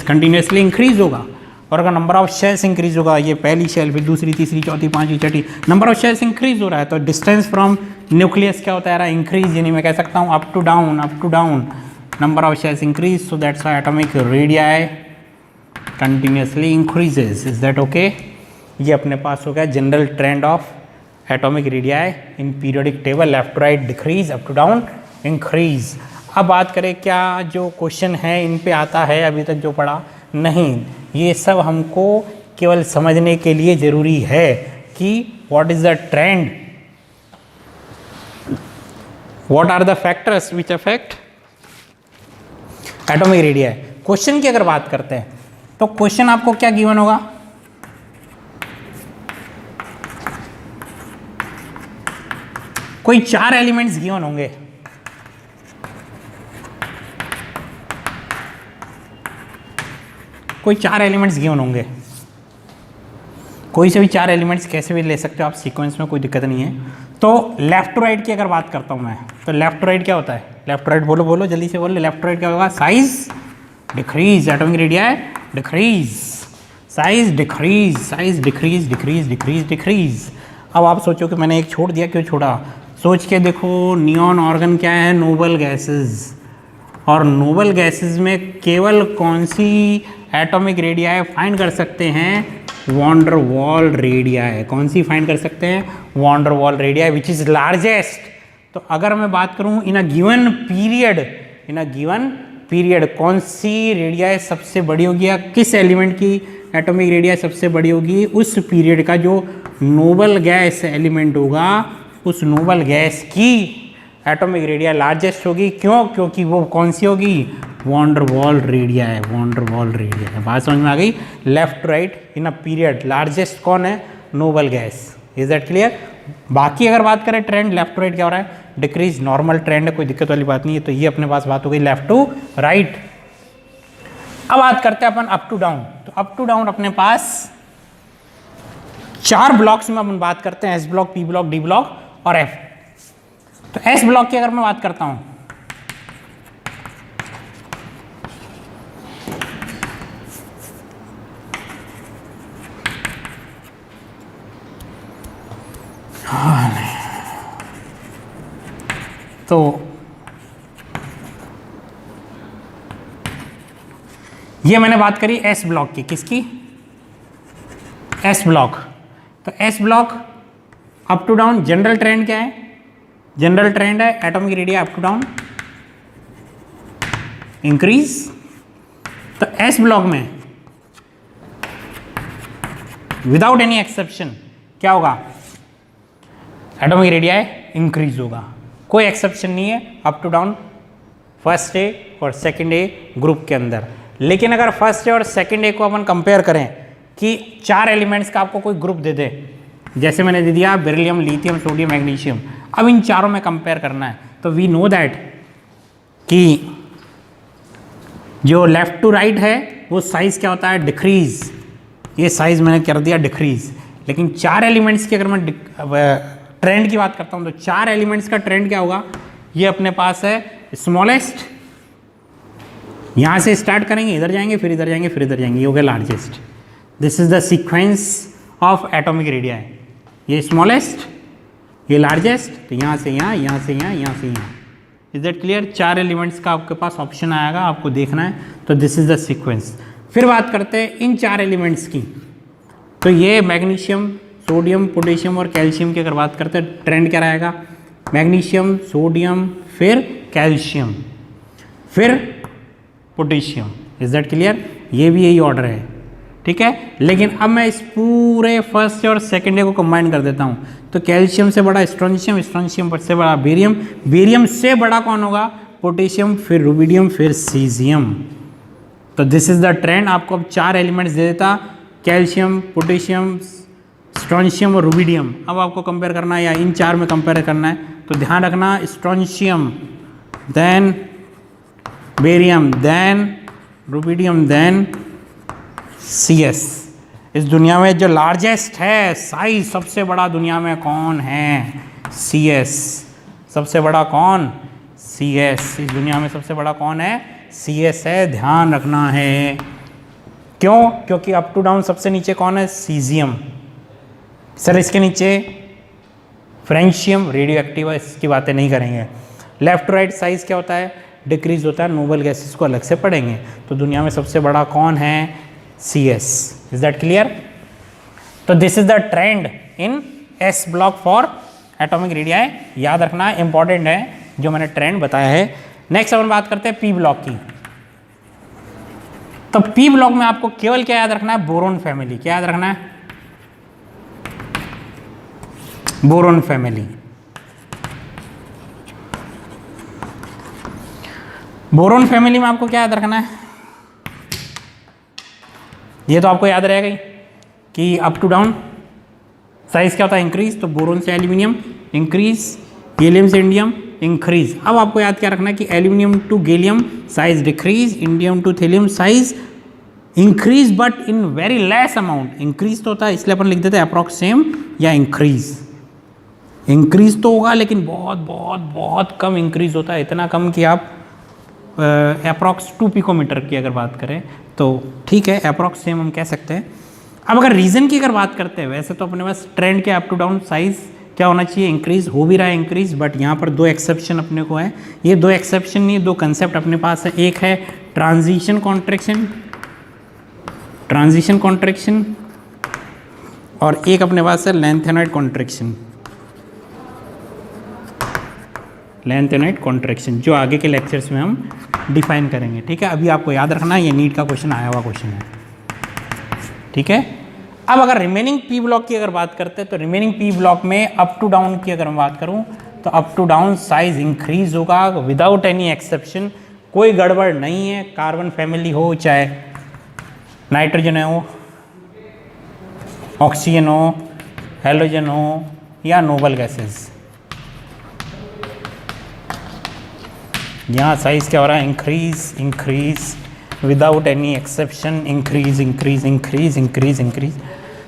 continuously increase होगा। और अगर नंबर ऑफ शेल्स इंक्रीज होगा, ये पहली शेल फिर दूसरी तीसरी चौथी पांचवी छठी, नंबर ऑफ शेल्स इंक्रीज हो रहा है तो डिस्टेंस फ्रॉम न्यूक्लियस क्या होता है, इंक्रीज। यानी मैं कह सकता हूँ up to down number of shells increase, so that's why atomic radii continuously increases. Is that okay? ये अपने पास हो गया general trend of atomic radii in periodic table, left to right decrease, up to down increase. अब बात करें क्या जो क्वेश्चन है इन पे आता है अभी तक जो पढ़ा नहीं, ये सब हमको केवल समझने के लिए जरूरी है कि what is the trend, what are the factors which affect atomic radii. Question की अगर बात करते हैं तो क्वेश्चन आपको क्या गिवन होगा, कोई 4 एलिमेंट्स गिवन होंगे, कोई 4 एलिमेंट्स गिवन होंगे, कोई से भी 4 एलिमेंट्स कैसे भी ले सकते हो आप सीक्वेंस में, कोई दिक्कत नहीं है। तो लेफ्ट टू राइट की अगर बात करता हूं मैं तो लेफ्ट टू राइट क्या होता है, लेफ्ट टू राइट बोलो जल्दी से बोलो, लेफ्ट टू राइट क्या होगा, size decrease, atomic radii decrease, size decrease. अब आप सोचो कि मैंने एक छोड़ दिया, क्यों छोड़ा, सोच के देखो, नियॉन ऑर्गन क्या है, नोबल गैसेस, और नोबल गैसेस में केवल कौन सी एटॉमिक रेडियाई फाइंड कर सकते हैं, वॉन्डर वॉल रेडियाई। कौन सी फाइंड कर सकते हैं, van der Waals radii which is largest. तो अगर मैं बात करूं इन अ गिवन पीरियड कौन सी रेडियाई सबसे बड़ी होगी, या किस एलिमेंट की एटॉमिक रेडियाई सबसे बड़ी होगी, उस पीरियड का जो नोबल गैस एलिमेंट होगा उस नोबल गैस की एटॉमिक रेडियाई लार्जेस्ट होगी। क्यों? क्योंकि वो कौन सी होगी, वॉन्डर वॉल रेडियाई, बात समझ में आ गई। Left to right in a period largest कौन है, noble gas. Is that clear? बाकी अगर बात करें ट्रेंड लेफ्ट टू राइट क्या हो रहा है, डिक्रीज, नॉर्मल ट्रेंड है, कोई दिक्कत वाली बात नहीं है। तो ये अपने पास बात हो गई लेफ्ट टू राइट। अब बात करते हैं अपन अप टू डाउन। तो अप टू डाउन अपने पास 4 ब्लॉक्स में अपन बात करते हैं, S block, p block, d block और एफ। तो एस ब्लॉक की अगर मैं बात करता हूं तो ये मैंने बात करी एस ब्लॉक की, किसकी, एस ब्लॉक। तो s block up to down general trend क्या है, जनरल ट्रेंड है atomic radii up to down increase. तो एस ब्लॉक में विदाउट एनी एक्सेप्शन क्या होगा, एटॉमिक रेडियाई इंक्रीज होगा, कोई एक्सेप्शन नहीं है up to down first A और सेकंड ए ग्रुप के अंदर। लेकिन अगर फर्स्ट ए और सेकंड ए को अपन कंपेयर करें कि 4 एलिमेंट्स का आपको कोई ग्रुप दे दे, जैसे मैंने दे दिया बेरिलियम, लिथियम, सोडियम, मैग्नीशियम, अब इन चारों में कंपेयर करना है, तो वी नो दैट कि जो लेफ्ट टू राइट है वो साइज़ क्या होता है, डिक्रीज। ये साइज़ मैंने कर दिया डिक्रीज। लेकिन 4 एलिमेंट्स की अगर मैं ट्रेंड की बात करता हूँ तो 4 एलिमेंट्स का ट्रेंड क्या होगा, ये अपने पास है स्मॉलेस्ट, यहाँ से स्टार्ट करेंगे, इधर जाएंगे, फिर इधर जाएंगे, फिर इधर जाएंगे, ये हो गया largest. This is the sequence of atomic radii. ये स्मॉलेस्ट, ये लार्जेस्ट, तो यहाँ से यहाँ, यहाँ से यहाँ, यहाँ से यहाँ। Is that clear? 4 एलिमेंट्स का आपके पास ऑप्शन आएगा, आपको देखना है। तो दिस इज द सीक्वेंस। फिर बात करते हैं इन 4 एलिमेंट्स की। तो ये मैग्नीशियम, सोडियम, पोटेशियम और कैल्शियम की अगर बात करते हैं, ट्रेंड क्या रहेगा, मैग्नीशियम, सोडियम, फिर कैल्शियम, फिर पोटेशियम। Is that clear? ये भी यही ऑर्डर है, ठीक है। लेकिन अब मैं इस पूरे फर्स्ट और सेकेंड को कंबाइन कर देता हूँ। तो कैल्शियम से बड़ा स्ट्रोंशियम, स्ट्रोंशियम से बड़ा बेरियम, बेरियम से बड़ा कौन होगा, पोटेशियम, फिर रुबिडियम, फिर सीजियम। तो दिस इज द ट्रेंड। आपको अब 4 एलिमेंट्स दे देता, कैल्शियम, पोटेशियम, स्ट्रोंशियम और रुबिडियम। अब आपको कंपेयर करना है या इन 4 में कंपेयर करना है, तो ध्यान रखना strontium, then barium, then rubidium, then CS। इस दुनिया में जो लार्जेस्ट है साइज, सबसे बड़ा दुनिया में कौन है, CS। सबसे बड़ा कौन, CS। इस दुनिया में सबसे बड़ा कौन है, CS है, ध्यान रखना है। क्यों? क्योंकि अप टू डाउन सबसे नीचे कौन है, सीजियम। सर इसके नीचे फ्रेंशियम, रेडियो एक्टिव है, इसकी बातें नहीं करेंगे। लेफ्ट टू राइट साइज क्या होता है, डिक्रीज होता है। नोबल गैसेस को अलग से पढ़ेंगे। तो दुनिया में सबसे बड़ा कौन है, CS। Is that clear? तो this is the trend in S block for atomic radii. याद रखना, इंपॉर्टेंट है जो मैंने ट्रेंड बताया है। नेक्स्ट अपन बात करते हैं P ब्लॉक की। तो P ब्लॉक में आपको केवल क्या याद रखना है, बोरोन फैमिली। क्या याद रखना है, बोरोन फैमिली। बोरोन फैमिली में आपको क्या याद रखना है, ये तो आपको याद रहेगा ही कि अप टू डाउन साइज क्या होता है, इंक्रीज। तो बोरोन से एल्यूमिनियम इंक्रीज, गैलियम से इंडियम इंक्रीज। अब आपको याद क्या रखना है कि aluminium to gallium size decrease, indium to thallium size increase, but in very less amount. Increase तो होता है, इसलिए अपन लिख देते हैं अप्रॉक्स सेम या इंक्रीज। इंक्रीज तो होगा लेकिन बहुत बहुत बहुत कम इंक्रीज होता है, इतना कम कि आप अप्रॉक्स 2 पिकोमीटर की अगर बात करें तो ठीक है, अप्रॉक्स सेम हम कह सकते हैं। अब अगर रीजन की अगर बात करते हैं, वैसे तो अपने पास ट्रेंड के अप टू डाउन साइज क्या होना चाहिए, इंक्रीज हो भी रहा है इंक्रीज, बट यहाँ पर 2 एक्सेप्शन अपने को है। ये 2 एक्सेप्शन नहीं, 2 कंसेप्ट अपने पास है। एक है ट्रांजिशन कॉन्ट्रैक्शन, ट्रांजिशन कॉन्ट्रैक्शन, और एक अपने पास है लेंथेनॉइड कॉन्ट्रैक्शन, लेंथेनॉइड कॉन्ट्रैक्शन, जो आगे के लेक्चर्स में हम डिफाइन करेंगे। ठीक है, अभी आपको याद रखना है, ये नीट का क्वेश्चन आया हुआ क्वेश्चन है। ठीक है, अब अगर रिमेनिंग P ब्लॉक की अगर बात करते हैं, तो रिमेनिंग P ब्लॉक में अप टू डाउन की अगर मैं बात करूं तो up to down size increase होगा विदाउट एनी एक्सेप्शन। कोई गड़बड़ नहीं है, कार्बन फैमिली हो, चाहे नाइट्रोजन हो, ऑक्सीजन हो, हेलोजन हो, या नोबल गैसेस, यहाँ साइज क्या हो रहा है, increase increase without any exception, increase increase increase increase increase.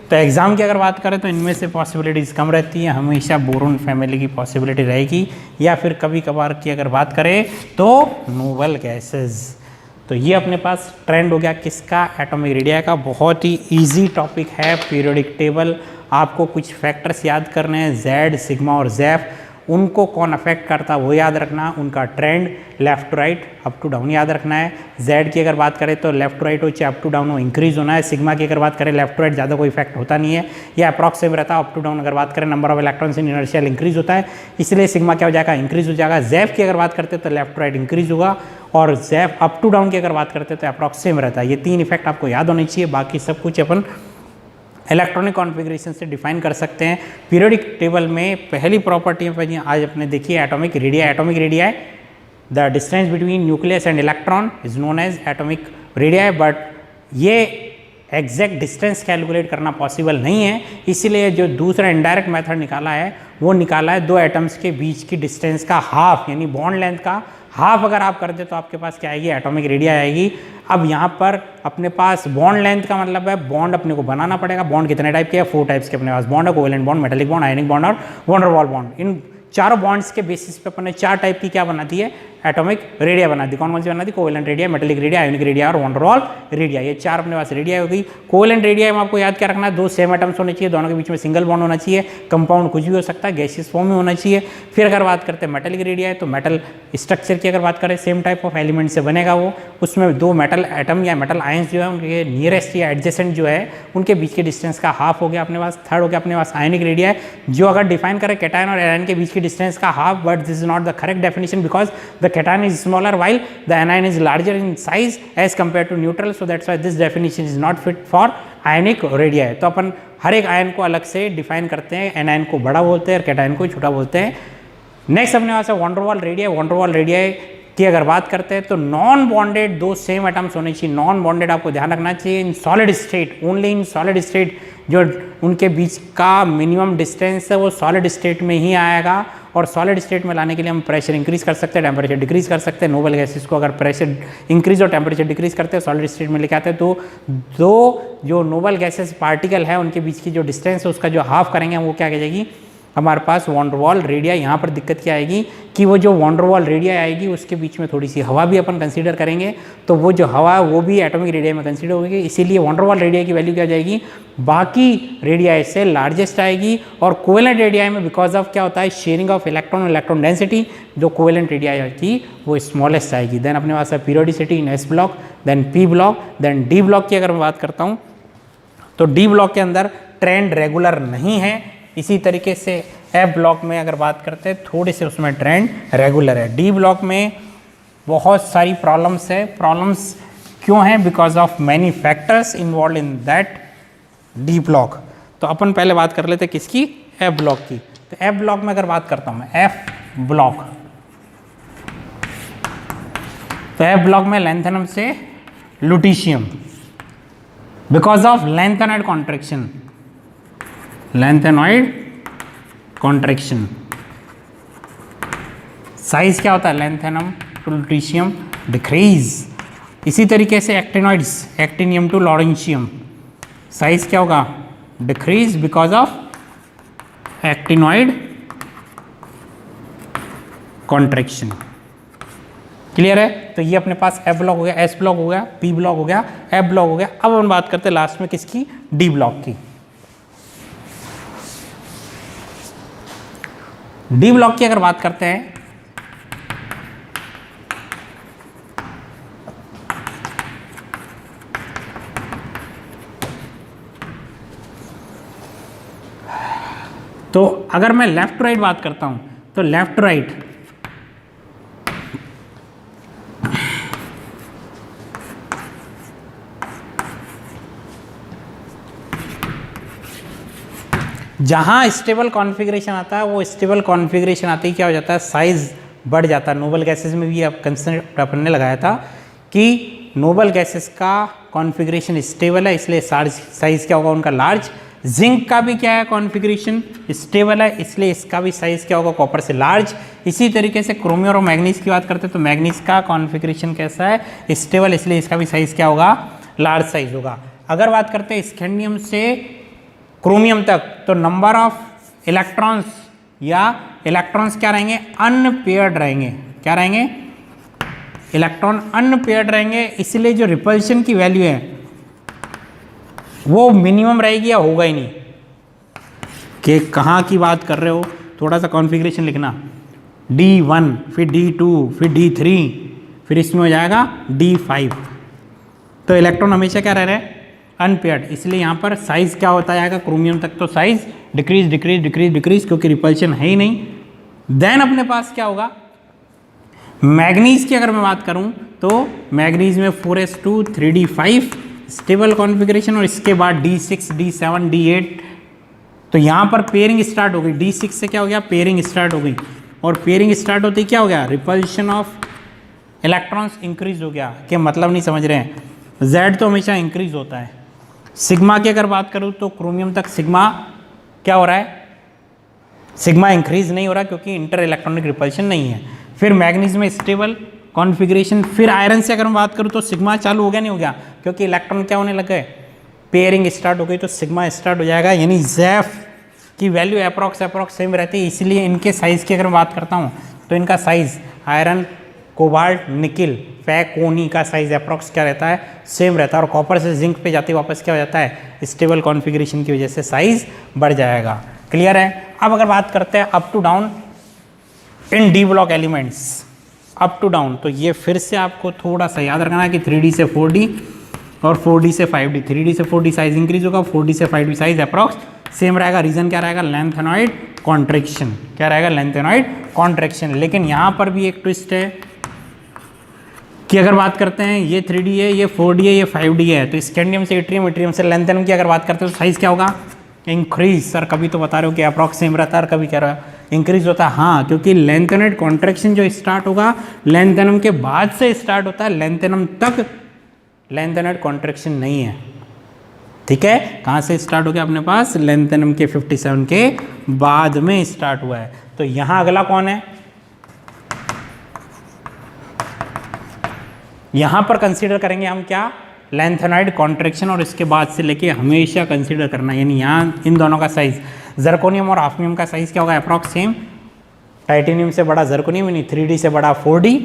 तो एग्जाम की अगर बात करें तो इनमें से पॉसिबिलिटीज़ कम रहती है, हमेशा बोरोन फैमिली की पॉसिबिलिटी रहेगी, या फिर कभी कभार की अगर बात करें तो नोबल गैसेस। तो ये अपने पास ट्रेंड हो गया किसका, एटॉमिक रेडिया का। बहुत ही इजी टॉपिक है, पीरियोडिक टेबल। आपको कुछ फैक्टर्स याद करने हैं, जेड, सिग्मा और जैफ, उनको कौन अफेक्ट करता है वो याद रखना, उनका trend left to right up to down याद रखना है। जेड की अगर बात करें तो लेफ्ट टू राइट हो चाहे अप टू डाउन हो, इंक्रीज होना है। सिग्मा की अगर बात करें लेफ्ट टू राइट ज़्यादा कोई इफेक्ट होता नहीं है, या अप्रॉक्सिमेट रहता है। अप टू डाउन अगर बात करें number of electrons in inertial increase होता है, इसलिए सिग्मा क्या हो जाएगा, इंक्रीज हो जाएगा। जैफ की अगर बात करते हैं तो लेफ्ट टू राइट इंक्रीज होगा, और जैफ अप टू डाउन की अगर बात करते हैं तो अप्रॉक्सिमेट रहता है। ये 3 इफेक्ट आपको याद होने चाहिए, बाकी सब कुछ अपन इलेक्ट्रॉनिक कॉन्फ़िगरेशन से डिफाइन कर सकते हैं। पीरियोडिक टेबल में पहली प्रॉपर्टी में आज अपने देखिए atomic radii. Atomic radii, the distance between nucleus and electron is known as atomic radii, but ये एग्जैक्ट डिस्टेंस कैलकुलेट करना पॉसिबल नहीं है, इसीलिए जो दूसरा इनडायरेक्ट मेथड निकाला है वो निकाला है 2 एटम्स के बीच की डिस्टेंस का हाफ, यानी बॉन्ड लेंथ का हाफ अगर आप कर दे तो आपके पास क्या आएगी, एटॉमिक रेडियस आएगी। अब यहाँ पर अपने पास बॉन्ड लेंथ का मतलब है बॉन्ड अपने को बनाना पड़ेगा। बॉन्ड कितने टाइप के हैं, 4 टाइप्स के अपने पास बॉन्ड है, covalent bond, metallic bond, ionic bond और वॉन डेर वाल्स बॉन्ड। इन चारों बॉन्ड्स के बेसिस पे अपने 4 टाइप की क्या बना दी है, एटॉमिक रेडिया बना दी। कौन कौन सी बना दी, कोवेलेंट रेडिया, मेटालिक रेडिया, आयनिक रेडिया और वॉन डेर वाल्स रेडिया। ये 4 अपने पास रेडिया हो गई। कोवेलेंट रेडिया में आपको याद क्या रखना है, 2 सेम एटम्स होने चाहिए, दोनों के बीच में सिंगल बॉन्ड होना चाहिए, कंपाउंड कुछ भी हो सकता है, गैसियस फॉर्म में होना चाहिए। फिर अगर बात करते हैं मेटालिक रेडिया है तो मेटल स्ट्रक्चर की अगर बात करें, सेम टाइप ऑफ एलिमेंट से बनेगा वो, उसमें 2 मेटल एटम या मेटल आयंस जो है उनके नियरेस्ट या एडजेसेंट जो है उनके बीच के डिस्टेंस का हाफ हो गया अपने पास। थर्ड हो गया अपने पास आयनिक रेडिया है, जो अगर डिफाइन करें कैटायन और एनायन के बीच के डिस्टेंस का half, but this is not the correct definition because the cation is smaller while the anion is larger in size as compared to neutral, so that's why this definition is not fit for ionic radii। तो अपन हर एक ion को अलग से define करते हैं, anion को बड़ा बोलते हैं और कैटायन को छोटा बोलते हैं। नेक्स्ट अपने पास है van der Waals radii. Van der Waals radii की अगर बात करते हैं तो नॉन बॉन्डेड 2 सेम एटम्स होने चाहिए। नॉन बॉन्डेड आपको ध्यान रखना चाहिए in solid state, only in solid state. जो उनके बीच का मिनिमम डिस्टेंस है वो सॉलिड स्टेट में ही आएगा, और सॉलिड स्टेट में लाने के लिए हम प्रेशर इंक्रीज कर सकते हैं, टेम्परेचर डिक्रीज कर सकते हैं। नोबल गैसेस को अगर प्रेशर इंक्रीज और टेम्परेचर डिक्रीज करते हैं, सॉलिड स्टेट में लेके आते हैं, तो 2 जो नोबल गैसेस पार्टिकल है उनके बीच की जो डिस्टेंस है उसका जो हाफ करेंगे वो क्या आ जाएगी हमारे पास वॉन डेर वाल्स रेडिया। यहाँ पर दिक्कत क्या आएगी कि वो जो वॉन डेर वाल्स रेडिया आएगी उसके बीच में थोड़ी सी हवा भी अपन कंसीडर करेंगे, तो वो जो हवा वो भी एटॉमिक रेडिया में कंसीडर होगी, इसीलिए वॉन डेर वाल्स रेडिया की वैल्यू क्या जाएगी, बाकी रेडिया से लार्जेस्ट आएगी। और कोवेलेंट रेडिया में बिकॉज ऑफ क्या होता है, sharing of electron, electron density, जो कोवेलेंट रेडिया की वो स्मॉलेस्ट आएगी। देन अपने पास है periodicity in s block, then p block, then d block की अगर मैं बात करता हूँ तो डी ब्लॉक के अंदर ट्रेंड रेगुलर नहीं है। इसी तरीके से एफ ब्लॉक में अगर बात करते हैं थोड़े से उसमें ट्रेंड रेगुलर है। डी ब्लॉक में बहुत सारी प्रॉब्लम्स है। प्रॉब्लम्स क्यों हैं, because of many factors involve in that D block. तो अपन पहले बात कर लेते हैं किसकी, एफ ब्लॉक की। तो एफ ब्लॉक में अगर बात करता हूँ मैं एफ ब्लॉक, तो एफ ब्लॉक में लैंथेनम से lutetium, because of lanthanoid contraction, lanthanoid contraction. Size क्या होता है, लैंथेनम टू लुटीशियम डिक्रीज। इसी तरीके से actinoids, actinium to lawrencium, size क्या होगा, decrease because of actinoid contraction. Clear है। तो ये अपने पास एफ ब्लॉक हो गया, एस ब्लॉक हो गया, पी ब्लॉक हो गया, एफ ब्लॉक हो गया। अब हम बात करते हैं लास्ट में किसकी, डी ब्लॉक की। डी ब्लॉक की अगर बात करते हैं तो अगर मैं लेफ्ट राइट बात करता हूं तो लेफ्ट राइट जहां स्टेबल कॉन्फ़िगरेशन आता है वो स्टेबल कॉन्फ़िगरेशन आते ही क्या हो जाता है, साइज बढ़ जाता है। नोबल गैसेस में भी अब कंसेप्ट अपन ने लगाया था कि नोबल गैसेस का कॉन्फ़िगरेशन स्टेबल है, इसलिए साइज क्या होगा उनका लार्ज। जिंक का भी क्या है, कॉन्फ़िगरेशन स्टेबल है, इसलिए इसका भी साइज क्या होगा, कॉपर से लार्ज। इसी तरीके से क्रोमियम और मैग्नीज की बात करते हैं तो मैग्नीज का कॉन्फ़िगरेशन कैसा है, स्टेबल, इसलिए इसका भी साइज क्या होगा, लार्ज साइज होगा। अगर बात करते हैं स्कैंडियम से क्रोमियम तक तो नंबर ऑफ इलेक्ट्रॉन्स या इलेक्ट्रॉन्स क्या रहेंगे, अनपेयर्ड रहेंगे। क्या रहेंगे, इलेक्ट्रॉन अनपेयर्ड रहेंगे, इसलिए जो रिपल्शन की वैल्यू है वो मिनिमम रहेगी या होगा ही नहीं। कि कहाँ की बात कर रहे हो, थोड़ा सा कॉन्फ़िगरेशन लिखना, D1 फिर D2 फिर D3 फिर इसमें हो जाएगा D5। तो इलेक्ट्रॉन हमेशा क्या रह रहे हैं, अनपेयर्ड, इसलिए यहाँ पर साइज क्या होता जाएगा, क्रोमियम तक तो size decrease decrease decrease decrease, क्योंकि रिपल्शन है ही नहीं। देन अपने पास क्या होगा, मैग्नीज की अगर मैं बात करूँ तो मैग्नीज में 4s2 3d5 स्टेबल कॉन्फ़िगरेशन, और इसके बाद D6 D7 D8। तो यहाँ पर पेयरिंग स्टार्ट हो गई, D6 से क्या हो गया, पेयरिंग स्टार्ट हो गई, और पेयरिंग स्टार्ट होते ही क्या हो गया, रिपल्शन ऑफ इलेक्ट्रॉन्स इंक्रीज हो गया। क्या मतलब नहीं समझ रहे हैं, Z तो हमेशा इंक्रीज होता है। सिग्मा की अगर बात करूँ तो क्रोमियम तक सिग्मा क्या हो रहा है, सिग्मा इंक्रीज नहीं हो रहा क्योंकि इंटर इलेक्ट्रॉनिक रिपल्शन नहीं है। फिर मैग्नीज में स्टेबल कॉन्फ़िगरेशन, फिर आयरन से अगर मैं बात करूँ तो सिग्मा चालू हो गया नहीं हो गया, क्योंकि इलेक्ट्रॉन क्या होने लग गए, पेयरिंग स्टार्ट हो गई तो सिग्मा स्टार्ट हो जाएगा, यानी ज़ेफ की वैल्यू अप्रॉक्स सेम रहती है। इसलिए इनके साइज़ की अगर मैं बात करता हूँ तो इनका साइज़ आयरन, कोबाल्ट, निकिल, फैकोनी का साइज़ अप्रॉक्स क्या रहता है, सेम रहता है। और कॉपर से जिंक पे जाते वापस क्या हो जाता है, स्टेबल कॉन्फ़िगरेशन की वजह से साइज़ बढ़ जाएगा। क्लियर है। अब अगर बात करते हैं up to down in d block elements, up to down, तो ये फिर से आपको थोड़ा सा याद रखना है कि 3D से 4D और 4D से 5D, 3D से 4D साइज इंक्रीज होगा, 4D से 5D साइज अप्रॉक्स सेम रहेगा। रीजन क्या रहेगा, लेंथेनॉइड कॉन्ट्रैक्शन, क्या रहेगा, लेंथेनॉइड कॉन्ट्रैक्शन। लेकिन यहाँ पर भी एक ट्विस्ट है कि अगर बात करते हैं ये 3D है, ये 4D है, ये 5D है, तो स्कैंडियम से इट्रियम, इट्रियम से लेंथेनम की अगर बात करते हैं तो साइज क्या होगा, इंक्रीज। सर कभी तो बता रहे हो कि अप्रॉक्स सेम रहता है और कभी कह रहा है इंक्रीज होता है। हाँ, क्योंकि लेंथेनॉइड कॉन्ट्रैक्शन जो स्टार्ट होगा लेंथेनम के बाद से स्टार्ट होता है, लेंथेनम तक लेंथेनॉइड कॉन्ट्रैक्शन नहीं है। ठीक है, कहाँ से स्टार्ट हो गया अपने पास, लेंथेनम के 57 के बाद में स्टार्ट हुआ है। तो यहाँ अगला कौन है, यहाँ पर कंसीडर करेंगे हम क्या, लेंथेनॉइड कॉन्ट्रैक्शन, और इसके बाद से लेके हमेशा कंसीडर करना, यानी यहाँ इन दोनों का साइज, जर्कोनियम और हाफनियम का साइज क्या होगा, अप्रॉक्स सेम। टाइटेनियम से बड़ा जर्कोनियम, यानी 3D से बड़ा 4D,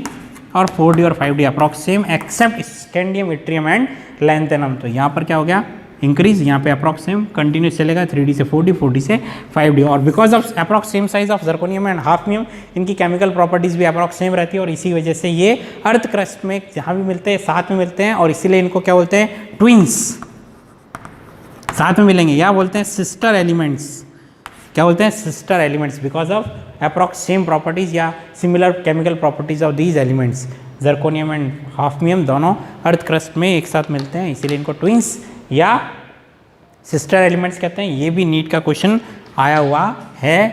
और 4D और 5D approx same except scandium, yttrium and lanthanum. तो यहाँ पर क्या हो गया, इंक्रीज, यहाँ पे अप्रॉक्स सेम कंटिन्यूस चलेगा, 3D से 4D, 4D से 5D। और because of approx same size of zirconium and hafnium, इनकी केमिकल प्रॉपर्टीज भी अप्रॉक्स सेम रहती है, और इसी वजह से ये अर्थ क्रस्ट में जहाँ भी मिलते हैं साथ में मिलते हैं, और इसीलिए इनको क्या बोलते हैं, ट्विंस, साथ में मिलेंगे, या बोलते हैं सिस्टर एलिमेंट्स। क्या बोलते हैं, sister elements, because of approx same properties या similar chemical properties of these elements. Zirconium and hafnium दोनों अर्थ क्रस्ट में एक साथ मिलते हैं, इसीलिए इनको ट्विंस या सिस्टर एलिमेंट्स कहते हैं। ये भी नीट का क्वेश्चन आया हुआ है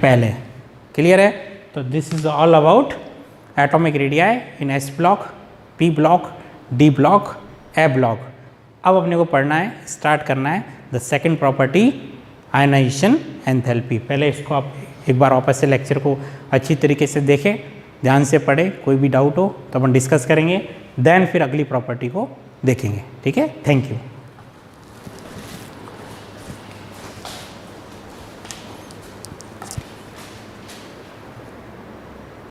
पहले। क्लियर है। तो this is all about atomic radii in s block, p block, d block, a block. अब अपने को पढ़ना है, स्टार्ट करना है the second property, ionisation enthalpy. पहले इसको आप एक बार वापस से लेक्चर को अच्छी तरीके से देखें, ध्यान से पढ़ें, कोई भी डाउट हो तो अपन डिस्कस करेंगे, देन फिर अगली प्रॉपर्टी को देखेंगे। ठीक है, थैंक यू।